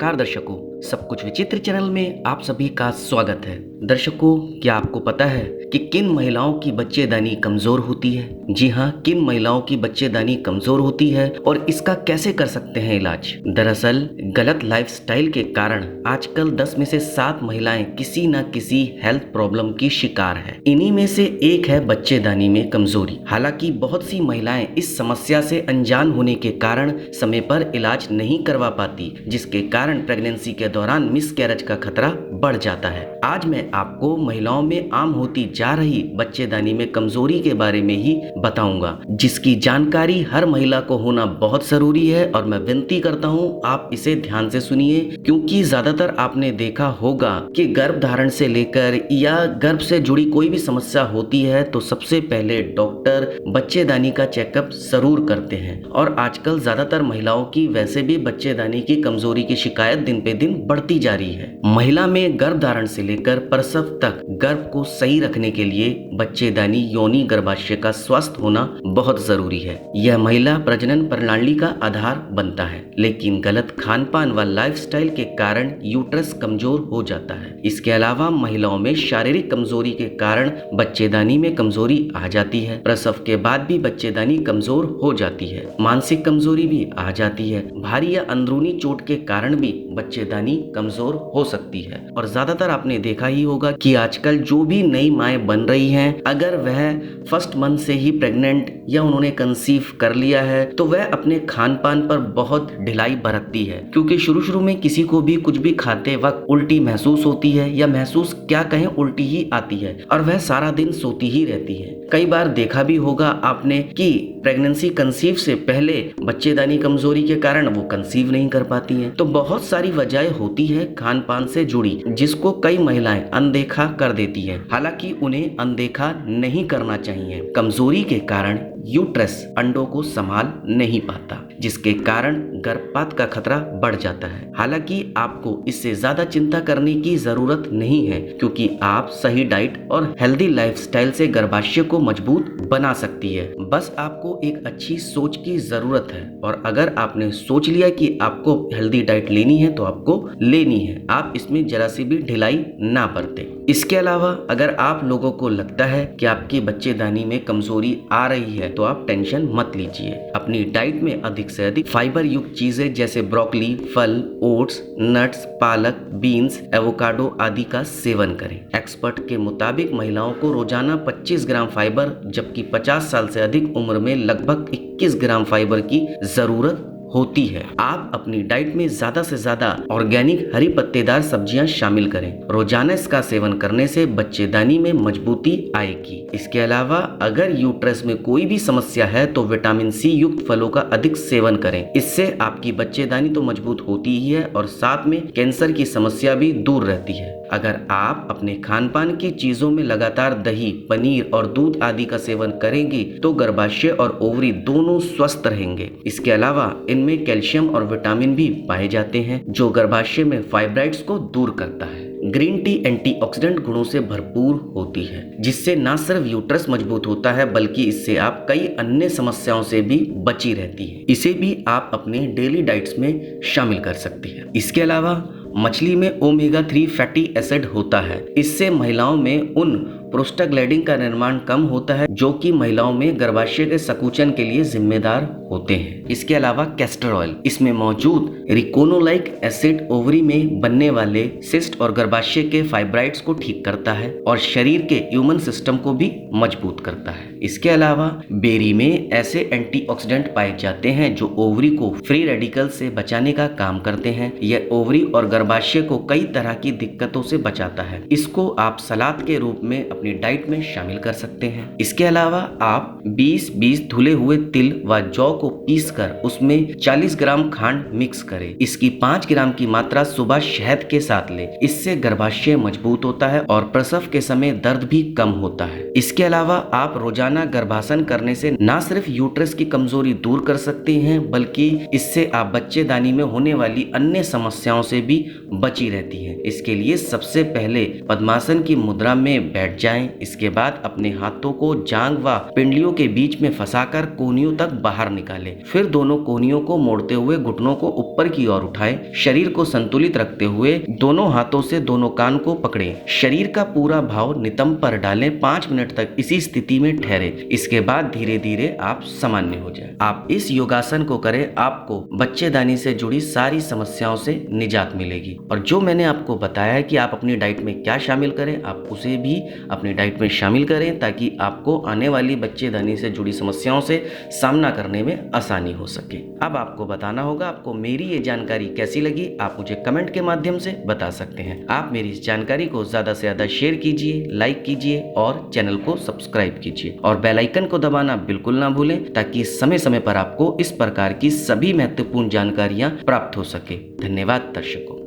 नमस्कार दर्शकों, सब कुछ विचित्र चैनल में आप सभी का स्वागत है। दर्शकों, क्या आपको पता है कि किन महिलाओं की बच्चेदानी कमजोर होती है? जी हाँ, किन महिलाओं की बच्चेदानी कमजोर होती है और इसका कैसे कर सकते हैं इलाज? दरअसल गलत लाइफस्टाइल के कारण आजकल 10 में से 7 महिलाएं किसी न किसी हेल्थ प्रॉब्लम की शिकार है। इन्हीं में से एक है बच्चेदानी में कमजोरी। हालांकि बहुत सी महिलाएं इस समस्या से अनजान होने के कारण समय पर इलाज नहीं करवा पाती, जिसके कारण प्रेगनेंसी के दौरान मिसकैरेज का खतरा बढ़ जाता है। आज मैं आपको महिलाओं में आम होती जा रही बच्चेदानी में कमजोरी के बारे में ही बताऊंगा, जिसकी जानकारी हर महिला को होना बहुत जरूरी है और मैं विनती करता हूं आप इसे ध्यान से सुनिए, क्योंकि ज्यादातर आपने देखा होगा कि गर्भ धारण से लेकर या गर्भ से जुड़ी कोई भी समस्या होती है तो सबसे पहले डॉक्टर बच्चेदानी का चेकअप जरूर करते हैं। और आजकल ज्यादातर महिलाओं की वैसे भी बच्चेदानी की कमजोरी की शिकायत दिन पे दिन बढ़ती जा रही है। महिला में गर्भ धारण से लेकर प्रसव तक गर्भ को सही रखने के लिए बच्चेदानी योनि गर्भाशय का स्वस्थ होना बहुत जरूरी है। यह महिला प्रजनन प्रणाली का आधार बनता है, लेकिन गलत खान पान व लाइफस्टाइल के कारण यूट्रस कमजोर हो जाता है। इसके अलावा महिलाओं में शारीरिक कमजोरी के कारण बच्चेदानी में कमजोरी आ जाती है। प्रसव के बाद भी बच्चेदानी कमजोर हो जाती है। मानसिक कमजोरी भी आ जाती है। भारी या अंदरूनी चोट के कारण भी बच्चेदानी कमजोर हो सकती है। और ज्यादातर आपने देखा ही होगा कि आजकल जो भी नई माएँ बन रही हैं, अगर वह फर्स्ट मंथ से ही प्रेग्नेंट या उन्होंने कंसीव कर लिया है तो वह अपने खान पान पर बहुत ढिलाई बरतती है, क्योंकि शुरू में किसी को भी कुछ भी खाते वक्त उल्टी महसूस होती है, या महसूस क्या कहें उल्टी ही आती है और वह सारा दिन सोती ही रहती है। कई बार देखा भी होगा आपने कि प्रेगनेंसी कंसीव से पहले बच्चेदानी कमजोरी के कारण वो कंसीव नहीं कर पाती हैं। तो बहुत सारी वजह होती है खान पान से जुड़ी, जिसको कई महिलाएं अनदेखा कर देती हैं। हालांकि उन्हें अनदेखा नहीं करना चाहिए। कमजोरी के कारण यूट्रस अंडों को संभाल नहीं पाता, जिसके कारण गर्भपात का खतरा बढ़ जाता है। हालांकि आपको इससे ज्यादा चिंता करने की जरूरत नहीं है, क्योंकि आप सही डाइट और हेल्दी लाइफस्टाइल से गर्भाशय को मजबूत बना सकती है। बस आपको एक अच्छी सोच की जरूरत है, और अगर आपने सोच लिया कि आपको हेल्दी डाइट लेनी है तो आपको लेनी है। आप इसमें जरा सी भी ढिलाई ना बरतें। इसके अलावा अगर आप लोगों को लगता है कि आपकी बच्चेदानी में कमजोरी आ रही है तो आप टेंशन मत लीजिए। अपनी डाइट में अधिक से अधिक फाइबर युक्त चीजें जैसे ब्रोकली, फल, ओट्स, नट्स, पालक, बीन्स, एवोकाडो आदि का सेवन करें। एक्सपर्ट के मुताबिक महिलाओं को रोजाना 25 ग्राम फाइबर, जबकि 50 साल से अधिक उम्र में लगभग 21 ग्राम फाइबर की जरूरत होती है। आप अपनी डाइट में ज्यादा से ज्यादा ऑर्गेनिक हरी पत्तेदार सब्जियां शामिल करें। रोजाना इसका सेवन करने से बच्चेदानी में मजबूती आएगी। इसके अलावा अगर यूट्रस में कोई भी समस्या है तो विटामिन सी युक्त फलों का अधिक सेवन करें। इससे आपकी बच्चेदानी तो मजबूत होती ही है और साथ में कैंसर की समस्या भी दूर रहती है। अगर आप अपने खान पान की चीजों में लगातार दही, पनीर और दूध आदि का सेवन करेंगे तो गर्भाशय और ओवरी दोनों स्वस्थ रहेंगे। इसके अलावा इनमें कैल्शियम और विटामिन भी पाए जाते हैं, जो गर्भाशय में फाइब्राइड्स को दूर करता है। ग्रीन टी एंटीऑक्सीडेंट गुणों से भरपूर होती है, जिससे न सिर्फ यूट्रस मजबूत होता है बल्कि इससे आप कई अन्य समस्याओं से भी बची रहती है। इसे भी आप अपने डेली डाइट्स में शामिल कर सकती हैं। इसके अलावा मछली में ओमेगा 3 फैटी एसिड होता है। इससे महिलाओं में उन प्रोस्टाग्लैंडिन का निर्माण कम होता है, जो कि महिलाओं में गर्भाशय के संकुचन के लिए जिम्मेदार होते हैं। इसके अलावा कैस्टर ऑयल, इसमें मौजूद रिकोनोलाइक एसिड ओवरी में बनने वाले सिस्ट और गर्भाशय के फाइब्राइड्स को ठीक करता है और शरीर के इम्यून सिस्टम को भी मजबूत करता है। इसके अलावा बेरी में ऐसे एंटीऑक्सीडेंट पाए जाते हैं जो ओवरी को फ्री रेडिकल से बचाने का काम करते हैं। यह ओवरी और गर्भाशय को कई तरह की दिक्कतों से बचाता है। इसको आप सलाद के रूप में अपनी डाइट में शामिल कर सकते हैं। इसके अलावा आप 20-20 धुले हुए तिल व जौ को पीसकर उसमें 40 ग्राम खांड मिक्स करें। इसकी 5 ग्राम की मात्रा सुबह शहद के साथ लें। इससे गर्भाशय मजबूत होता है और प्रसव के समय दर्द भी कम होता है। इसके अलावा आप रोजाना गर्भासन करने से न सिर्फ यूट्रस की कमजोरी दूर कर सकते हैं, बल्कि इससे आप बच्चेदानी में होने वाली अन्य समस्याओं से भी बची रहती है। इसके लिए सबसे पहले पद्मासन की मुद्रा में बैठ जाएं। इसके बाद अपने हाथों को जांघ व पिंडलियों के बीच में फंसाकर कोहनियों तक बाहर निकालें। फिर दोनों कोहनियों को मोड़ते हुए घुटनों को ऊपर की ओर उठाएं। शरीर को संतुलित रखते हुए दोनों हाथों से दोनों कान को पकड़ें। शरीर का पूरा भाव नितंब पर डालें। 5 मिनट तक इसी स्थिति में ठहरे। इसके बाद धीरे धीरे आप सामान्य हो जाए। आप इस योगासन को करें, आपको बच्चेदानी से जुड़ी सारी समस्याओं से निजात मिलेगी। और जो मैंने आपको बताया है कि आप अपनी डाइट में क्या शामिल करें, आप उसे भी अपनी डाइट में शामिल करें ताकि आपको आने वाली बच्चेदानी से जुड़ी समस्याओं से सामना करने में आसानी हो सके। अब आपको बताना होगा आपको मेरी ये जानकारी कैसी लगी। आप मुझे कमेंट के माध्यम से बता सकते हैं। आप मेरी इस जानकारी को ज्यादा से ज्यादा शेयर कीजिए, लाइक कीजिए और चैनल को सब्सक्राइब कीजिए और बेल आइकन को दबाना बिल्कुल ना भूलें ताकि समय समय पर आपको इस प्रकार की सभी महत्वपूर्ण जानकारियां प्राप्त हो सके। धन्यवाद दर्शकों।